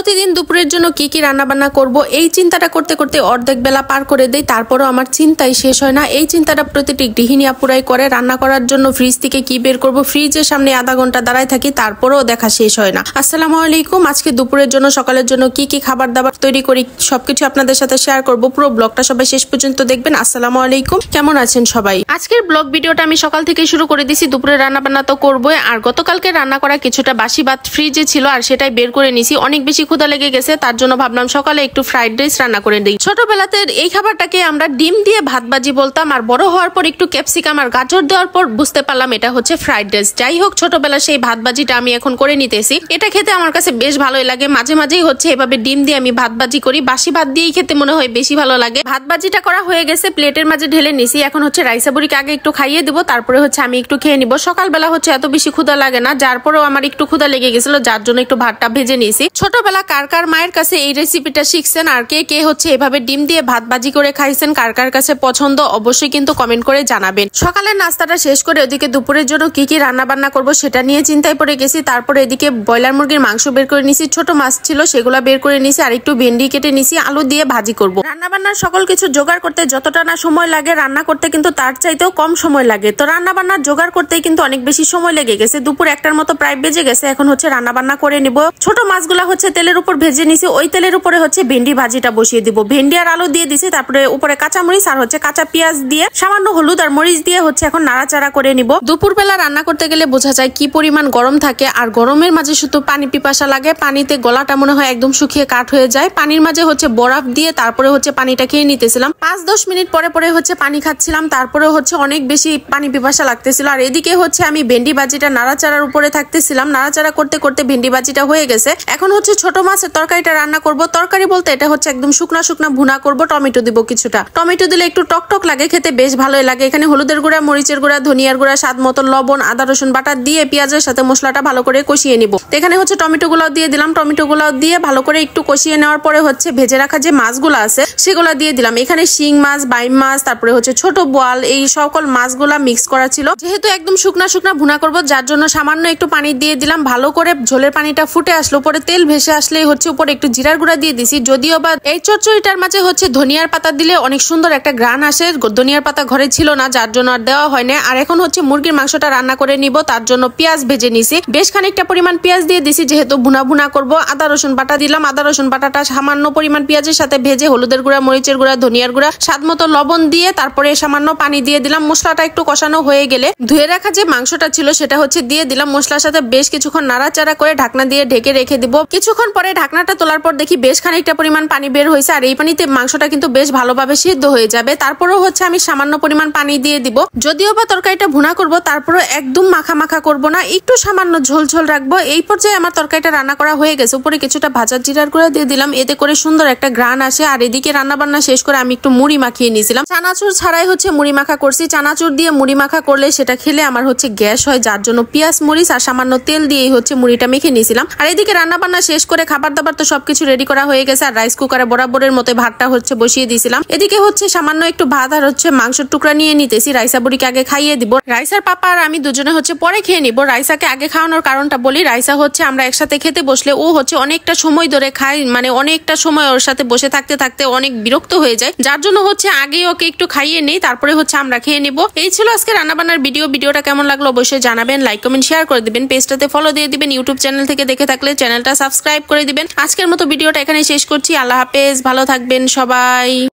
প্রতিদিন দুপুরের জন্য কি কি রান্না বান্না করব এই চিন্তাটা করতে করতে অর্ধেক বেলা পার করে দেই। তারপরও আমার চিন্তাই শেষ হয় না। এই চিন্তাটা প্রতিটি গৃহিণী আপুরাই করে, রান্না করার জন্য ফ্রিজ থেকে কি বের করব, ফ্রিজের সামনে আধা ঘন্টা দাঁড়ায় থাকি, তারপরেও দেখা শেষ হয় না। আসসালামু আলাইকুম। আজকে দুপুরের জন্য সকালের জন্য কি কি খাবার দাবার তৈরি করি সবকিছু আপনাদের সাথে শেয়ার করব। পুরো ব্লগটা সবাই শেষ পর্যন্ত দেখবেন। আসসালামু আলাইকুম, কেমন আছেন সবাই? আজকের ব্লগ ভিডিওটা আমি সকাল থেকে শুরু করে দিছি। দুপুরের রান্না বান্না তো করবোই, আর গতকালকে রান্না করা কিছুটা বাসি ভাত ফ্রিজে ছিল আর সেটাই বের করে নিছি। অনেক বেশি ক্ষুধা লেগে গেছে, তার জন্য ভাবলাম সকালে একটু ফ্রাইড রাইস রান্না করে দিই। ছোটবেলাতে এই খাবারটাকে আমরা ডিম দিয়ে ভাত ভাজি বলতাম, আর বড় হওয়ার পর একটু ক্যাপসিকাম আর গাজর দেওয়ার পর বুঝতে পারলাম এটা হচ্ছে ফ্রাইড রাইস। যাই হোক, ছোটবেলা সেই ভাত ভাজিটা আমি এখন করে নিতেছি। এটা খেতে আমার কাছে বেশ ভালোই লাগে। মাঝে মাঝেই হচ্ছে এভাবে ডিম দিয়ে আমি ভাত ভাজি করি। বাসি ভাত দিয়েই খেতে মনে হয় বেশি ভালো লাগে। ভাত ভাজিটা করা হয়ে গেছে, প্লেটের মাঝে ঢেলে নিছি। এখন হচ্ছে রাইসা বুড়িকে আগে একটু খাইয়ে দিব, তারপরে হচ্ছে আমি একটু খেয়ে নিব। সকালবেলা হচ্ছে এত বেশি ক্ষুধা লাগে না, যার পরেও আমার একটু ক্ষুধা লেগে গেছিল, যার জন্য একটু ভাতটা ভেজে নিয়েছি। ছোটবেলা কার কার মায়ের কাছে এই রেসিপিটা শিখছেন, আর কে কে হচ্ছে এভাবে ডিম দিয়ে ভাত ভাজি করে খাইছেন, কার কার কাছে পছন্দ অবশ্যই কিন্তু কমেন্ট করে জানাবেন। সকালের নাস্তাটা শেষ করে ওদিকে দুপুরের জন্য কি কি রান্না বান্না করব সেটা নিয়ে চিন্তায় পড়ে গেছি। তারপরে এদিকে ব্রয়লার মুরগির মাংস বের করে নিছি, ছোট মাছ ছিল সেগুলো বের করে নিছি, আর একটু ভেন্ডি কেটে নিছি, আলু দিয়ে ভাজি করব। রান্না বান্নার সকল কিছু জোগাড় করতে যতটা না সময় লাগে, রান্না করতে কিন্তু তার চাইতেও কম সময় লাগে। তো রান্না বান্নার জোগাড় করতেই কিন্তু অনেক বেশি সময় লেগে গেছে। দুপুর 1টার মতো প্রায় বেজে গেছে। এখন হচ্ছে রান্না বান্না করে নিব। ছোট মাছগুলা হচ্ছে তেলের উপর ভেজে নিছি, ওই তেলের উপরে হচ্ছে ভেন্ডি ভাজিটা বসিয়ে দিব। ভেন্ডি আর আলু দিয়ে দিছি, তারপরে উপরে কাঁচা মরিচ আর হচ্ছে কাঁচা পেঁয়াজ দিয়ে সামান্য হলুদ আর মরিচ দিয়ে হচ্ছে এখন নাড়াচাড়া করে নিব। দুপুরবেলা রান্না করতে গেলে বোঝা যায় কি পরিমাণ গরম থাকে, আর গরমের মাঝে শুধু পানি পিপাসা লাগে। পানিতে গলাটা মনে হয় একদম শুকিয়ে কাঠ হয়ে যায়। পানির মাঝে হচ্ছে বরফ দিয়ে তারপরে হচ্ছে পানিটা খেয়ে নিতেছিলাম। 5-10 মিনিট পরে পরে হচ্ছে পানি খাচ্ছিলাম, তারপরে হচ্ছে অনেক বেশি পানি পিপাসা লাগতেছিল। আর এদিকে হচ্ছে আমি ভেন্ডি ভাজিটা নাড়াচাড়ার উপরে থাকতেছিলাম। নাড়াচাড়া করতে করতে ভেন্ডি ভাজিটা হয়ে গেছে। এখন হচ্ছে ছোট মাছের তরকারিটা রান্না করব। তরকারি বলতে এটা হচ্ছে একদম শুকনা শুকনা ভুনা করব। টমেটো দিব কিছুটা। টমেটো দিলে একটু টক টক লাগে, খেতে বেশ ভালোই লাগে। এখানে হলুদের গুঁড়া, মরিচের গুঁড়া, ধনিয়ার গুঁড়া, স্বাদ মতো লবণ, আদা রসুন বাটা দিয়ে পেঁয়াজের সাথে মশলাটা ভালো করে কষিয়ে নিব। এখানে হচ্ছে টমেটো গুলাও দিয়ে দিলাম। টমেটো গুলাও দিয়ে ভালো করে একটু কষিয়ে নেওয়ার পরে হচ্ছে ভেজে রাখা যে মাছগুলো আছে সেগুলো দিয়ে দিলাম। এখানে শিং মাছ, বাইম মাছ, তারপরে হচ্ছে ছোট বোয়াল, এই সকল মাছগুলা মিক্স করা ছিল। যেহেতু একদম শুকনা শুকনা ভুনা করব, যার জন্য সামান্য একটু পানি দিয়ে দিলাম। ভালো করে ঝোলের পানিটা ফুটে আসলো, পরে তেল ভেসে আসলেই হচ্ছে উপরে একটু জিরার গুঁড়া দিয়ে দিছি। যদিও বা এই চচ্চড়িটার মাঝে হচ্ছে ধনিয়ার পাতা দিলে অনেক সুন্দর একটা ঘ্রাণ আসে, ধনিয়ার পাতা ঘরে ছিল না, যার জন্য আর দেওয়া হয় না। আর এখন হচ্ছে মুরগির মাংসটা রান্না করে নিব, তার জন্য পেঁয়াজ ভেজে নিছি। বেশ খানিকটা পরিমাণ পেঁয়াজ দিয়ে দিছি, যেহেতু ভুনা ভুনা করব। আদা রসুন বাটা দিলাম। আদা রসুন বাটাটা সামান্য পরিমাণ পেঁয়াজের সাথে ভেজে হলুদের গুঁড়া, মরিচের গুঁড়া, ধনিয়ার গুঁড়া, স্বাদ মতো লবণ দিয়ে তারপরে সামান্য পানি দিয়ে দিলাম। মশলাটা একটু কষানো হয়ে গেলে ধুয়ে রাখা যে মাংসটা ছিল সেটা হচ্ছে দিয়ে দিলাম। মশলার সাথে বেশ কিছুক্ষণ নাড়াচাড়া করে ঢাকনা দিয়ে ঢেকে রেখে দিব। কিছুক্ষণ পরে ঢাকনাটা তোলার পর দেখি বেশ খানিকটা পরিমাণ পানি বের হয়েছে, আর এই পানিতে মাংসটা কিন্তু বেশ ভালোভাবে সিদ্ধ হয়ে যাবে। তারপরেও হচ্ছে আমি সামান্য পরিমাণ পানি দিয়ে দিব। যদিও বা তরকারিটা ভুনা করব, তারপরে একদম মাখা মাখা করব না, একটু সামান্য ঝোল ঝোল রাখবো। এই পর্যায়ে আমার তরকারিটা রান্না করা হয়ে গেছে। উপরে কিছুটা ভাজা জিরার গুঁড়া দিয়ে দিলাম, এতে করে সুন্দর একটা ঘ্রাণ আসে। আর এদিকে রান্না বান্না শেষ করে আমি একটু মুড়ি মাখিয়ে নিয়েছিলাম। চানাচুর ছাড়াই হচ্ছে মুড়ি মাখা করছি। চানাচুর দিয়ে মুড়ি মাখা করলে সেটা খেলে আমার হচ্ছে গ্যাস হয়, যার জন্য পেঁয়াজ মরিচ আর সামান্য তেল দিয়েই হচ্ছে মুড়িটা মেখে নিয়েছিলাম। আর এদিকে রান্না বান্না শেষ করে খাবার দাবার তো সবকিছু রেডি করা হয়ে গেছে, আর রাইস কুকারে বরাবরের মতো ভাতটা হচ্ছে বসিয়ে দিয়েছিলাম। এদিকে হচ্ছে সামান্য একটু ভাত আর হচ্ছে মাংসের টুকরা নিয়ে নিতেছি। রাইসা বুড়িকে আগে খাইয়ে দিব। রাইসার পাপা আর আমি দুজনে হচ্ছে পরে খেয়ে নিব। রাইসাকে আগে খাওয়ানোর কারণটা বলি, রাইসা হচ্ছে আমরা একসাথে খেতে বসলে ও হচ্ছে অনেকটা সময় ধরে খায়, মানে অনেকটা সময় ওর সাথে বসে থাকতে থাকতে অনেক বিরক্ত হয়ে যায়, যার জন্য হচ্ছে আগে ওকে একটু খাইয়ে নেই, তারপরে হচ্ছে আমরা খেয়ে নিব। এই ছিল আজকে রান্নাবান্নার ভিডিওটা কেমন লাগলো অবশ্যই জানাবেন। লাইক কমেন্ট শেয়ার করে দিবেন, পেজটাতে ফলো দিয়ে দিবেন। ইউটিউব চ্যানেল থেকে দেখে থাকলে চ্যানেলটা সাবস্ক্রাইব করে দিবেন। আজকের মতো ভিডিওটা এখানে শেষ করছি। আল্লাহ হাফেজ, ভালো থাকবেন সবাই।